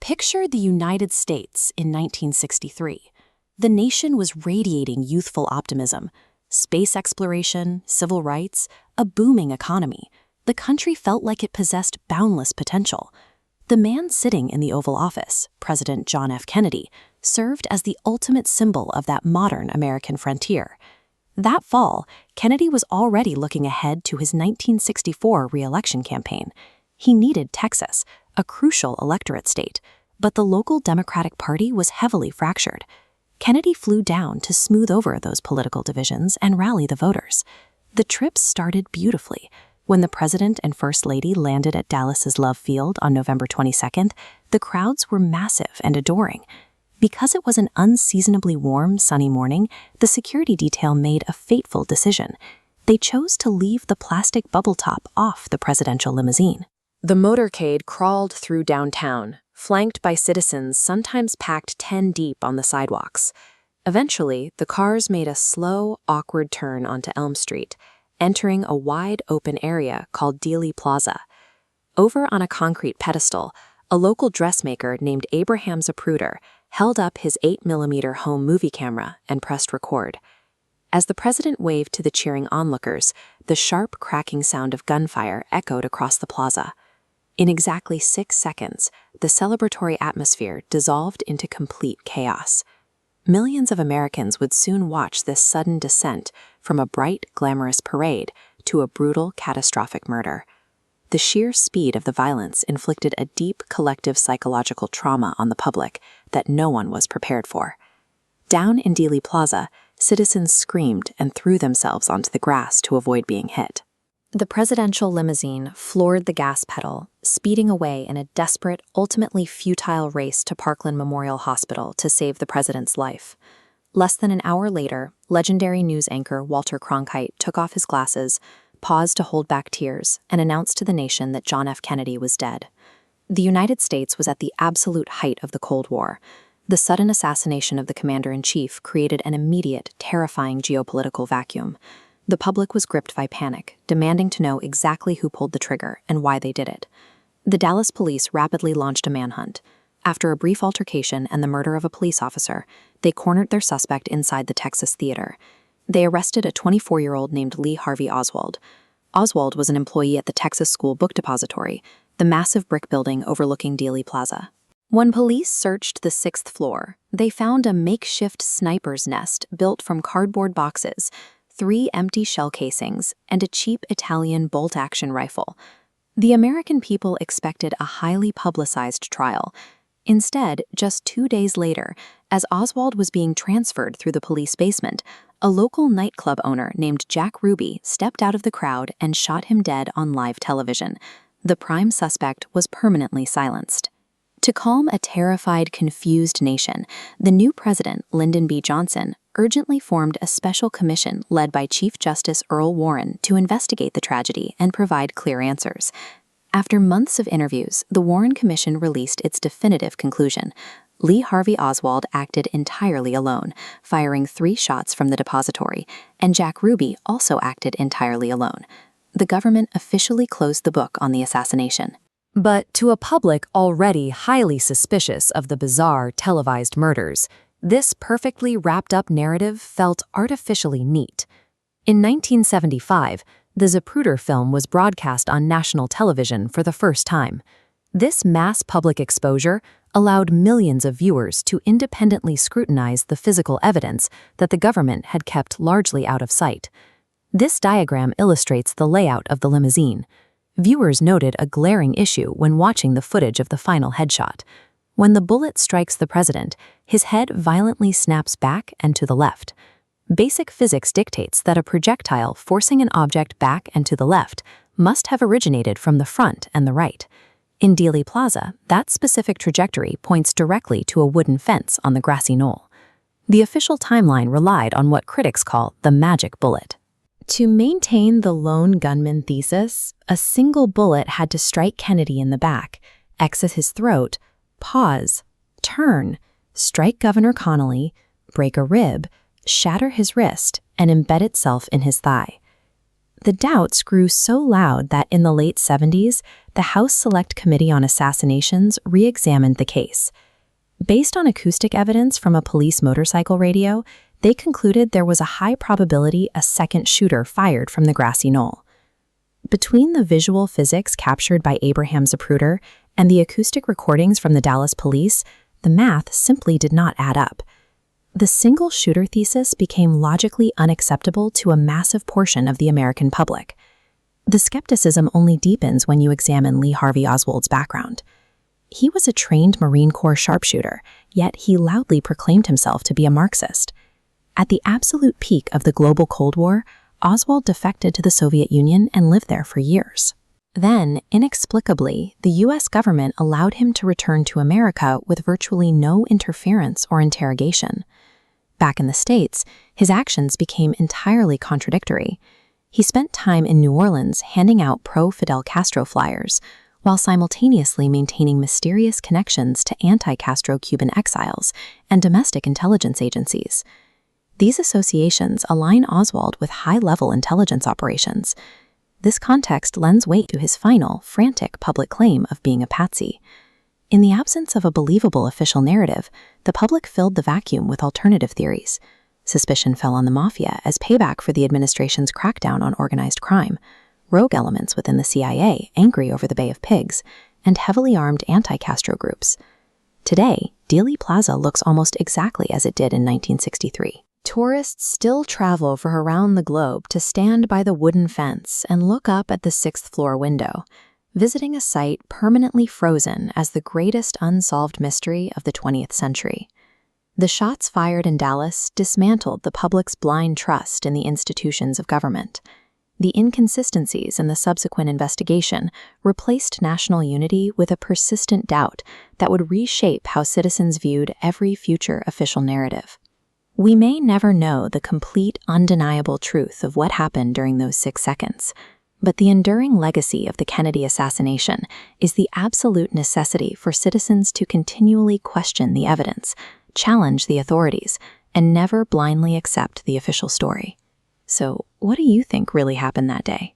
Picture the United States in 1963. The nation was radiating youthful optimism. Space exploration, civil rights, a booming economy. The country felt like it possessed boundless potential. The man sitting in the Oval Office, President John F. Kennedy, served as the ultimate symbol of that modern American frontier. That fall, Kennedy was already looking ahead to his 1964 re-election campaign. He needed Texas, a crucial electorate state, but the local Democratic Party was heavily fractured. Kennedy flew down to smooth over those political divisions and rally the voters. The trip started beautifully. When the President and First Lady landed at Dallas's Love Field on November 22nd, the crowds were massive and adoring. Because it was an unseasonably warm, sunny morning, the security detail made a fateful decision. They chose to leave the plastic bubble top off the presidential limousine. The motorcade crawled through downtown, flanked by citizens sometimes packed 10 deep on the sidewalks. Eventually, the cars made a slow, awkward turn onto Elm Street, entering a wide open area called Dealey Plaza. Over on a concrete pedestal, a local dressmaker named Abraham Zapruder held up his 8mm home movie camera and pressed record. As the president waved to the cheering onlookers, the sharp, cracking sound of gunfire echoed across the plaza. In exactly 6 seconds, the celebratory atmosphere dissolved into complete chaos. Millions of Americans would soon watch this sudden descent from a bright, glamorous parade to a brutal, catastrophic murder. The sheer speed of the violence inflicted a deep collective psychological trauma on the public that no one was prepared for. Down in Dealey Plaza, citizens screamed and threw themselves onto the grass to avoid being hit. The presidential limousine floored the gas pedal, speeding away in a desperate, ultimately futile race to Parkland Memorial Hospital to save the president's life. Less than an hour later, legendary news anchor Walter Cronkite took off his glasses, paused to hold back tears, and announced to the nation that John F. Kennedy was dead. The United States was at the absolute height of the Cold War. The sudden assassination of the commander-in-chief created an immediate, terrifying geopolitical vacuum. The public was gripped by panic, demanding to know exactly who pulled the trigger and why they did it. The Dallas police rapidly launched a manhunt. After a brief altercation and the murder of a police officer, they cornered their suspect inside the Texas theater. They arrested a 24-year-old named Lee Harvey Oswald. Oswald was an employee at the Texas School Book Depository, the massive brick building overlooking Dealey Plaza. When police searched the 6th floor, they found a makeshift sniper's nest built from cardboard boxes, 3 empty shell casings, and a cheap Italian bolt-action rifle. The American people expected a highly publicized trial. Instead, just 2 days later, as Oswald was being transferred through the police basement, a local nightclub owner named Jack Ruby stepped out of the crowd and shot him dead on live television. The prime suspect was permanently silenced. To calm a terrified, confused nation, the new president, Lyndon B. Johnson, urgently formed a special commission led by Chief Justice Earl Warren to investigate the tragedy and provide clear answers. After months of interviews, the Warren Commission released its definitive conclusion. Lee Harvey Oswald acted entirely alone, firing 3 shots from the depository, and Jack Ruby also acted entirely alone. The government officially closed the book on the assassination. But to a public already highly suspicious of the bizarre televised murders, this perfectly wrapped-up narrative felt artificially neat. In 1975, the Zapruder Film was broadcast on national television for the first time. This mass public exposure allowed millions of viewers to independently scrutinize the physical evidence that the government had kept largely out of sight. This diagram illustrates the layout of the limousine. Viewers noted a glaring issue when watching the footage of the final headshot. When the bullet strikes the president, his head violently snaps back and to the left. Basic physics dictates that a projectile forcing an object back and to the left must have originated from the front and the right. In Dealey Plaza, that specific trajectory points directly to a wooden fence on the Grassy Knoll. The official timeline relied on what critics call the magic bullet. To maintain the lone gunman thesis, a single bullet had to strike Kennedy in the back, exit his throat, pause, turn, strike Governor Connally, break a rib, shatter his wrist, and embed itself in his thigh. The doubts grew so loud that in the late 70s, the House Select Committee on Assassinations re-examined the case. Based on acoustic evidence from a police motorcycle radio, they concluded there was a high probability a second shooter fired from the Grassy Knoll. Between the visual physics captured by Abraham Zapruder and the acoustic recordings from the Dallas police, the math simply did not add up. The single shooter thesis became logically unacceptable to a massive portion of the American public. The skepticism only deepens when you examine Lee Harvey Oswald's background. He was a trained Marine Corps sharpshooter, yet he loudly proclaimed himself to be a Marxist. At the absolute peak of the global Cold War, Oswald defected to the Soviet Union and lived there for years. Then, inexplicably, the U.S. government allowed him to return to America with virtually no interference or interrogation. Back in the States, his actions became entirely contradictory. He spent time in New Orleans handing out pro-Fidel Castro flyers, while simultaneously maintaining mysterious connections to anti-Castro Cuban exiles and domestic intelligence agencies. These associations align Oswald with high-level intelligence operations. This context lends weight to his final, frantic public claim of being a patsy. In the absence of a believable official narrative, the public filled the vacuum with alternative theories. Suspicion fell on the mafia as payback for the administration's crackdown on organized crime, rogue elements within the CIA angry over the Bay of Pigs, and heavily armed anti-Castro groups. Today, Dealey Plaza looks almost exactly as it did in 1963. Tourists still travel from around the globe to stand by the wooden fence and look up at the 6th floor window, visiting a site permanently frozen as the greatest unsolved mystery of the 20th century. The shots fired in Dallas dismantled the public's blind trust in the institutions of government. The inconsistencies in the subsequent investigation replaced national unity with a persistent doubt that would reshape how citizens viewed every future official narrative. We may never know the complete, undeniable truth of what happened during those 6 seconds, but the enduring legacy of the Kennedy assassination is the absolute necessity for citizens to continually question the evidence, challenge the authorities, and never blindly accept the official story. So, what do you think really happened that day?